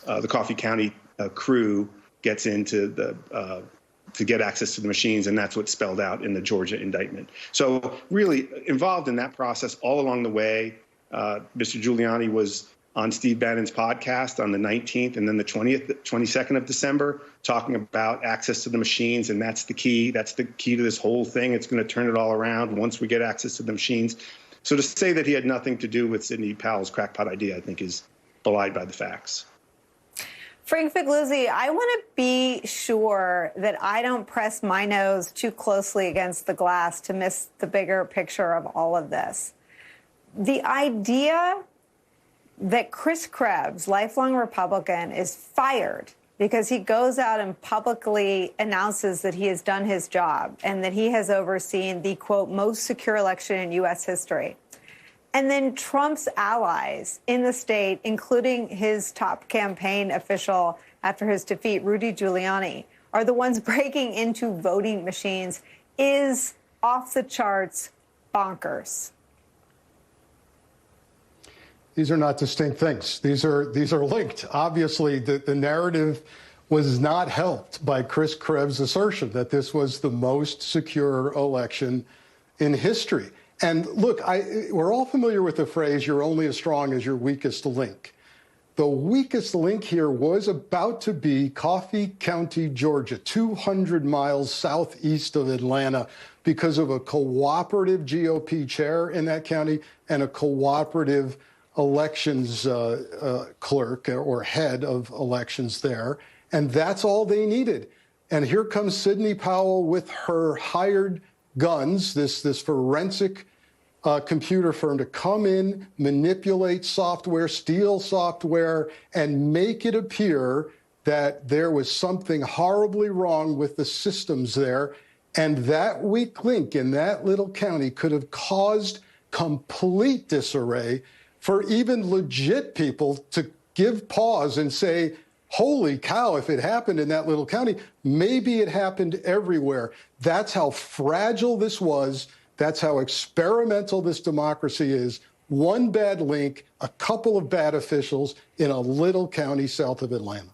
the Coffee County crew gets into the to get access to the machines, and that's what's spelled out in the Georgia indictment. So really involved in that process all along the way. Mr. Giuliani was on Steve Bannon's podcast on the 19th and then the 22nd of December, talking about access to the machines, and that's the key. That's the key to this whole thing. It's going to turn it all around once we get access to the machines. So to say that he had nothing to do with Sidney Powell's crackpot idea, I think, is belied by the facts. Frank Figliuzzi, I want to be sure that I don't press my nose too closely against the glass to miss the bigger picture of all of this. The idea that Chris Krebs, lifelong Republican, is fired because he goes out and publicly announces that he has done his job and that he has overseen the, quote, most secure election in U.S. history. And then Trump's allies in the state, including his top campaign official after his defeat, Rudy Giuliani, are the ones breaking into voting machines, is off the charts bonkers. These are not distinct things. These are linked. Obviously, the narrative was not helped by Chris Krebs' assertion that this was the most secure election in history. And look, we're all familiar with the phrase, you're only as strong as your weakest link. The weakest link here was about to be Coffee County, Georgia, 200 miles southeast of Atlanta, because of a cooperative GOP chair in that county and a cooperative elections clerk or head of elections there. And that's all they needed. And here comes Sidney Powell with her hired guns, this forensic computer firm, to come in, manipulate software, steal software, and make it appear that there was something horribly wrong with the systems there. And that weak link in that little county could have caused complete disarray for even legit people to give pause and say, holy cow, if it happened in that little county, maybe it happened everywhere. That's how fragile this was. That's how experimental this democracy is. One bad link, a couple of bad officials in a little county south of Atlanta.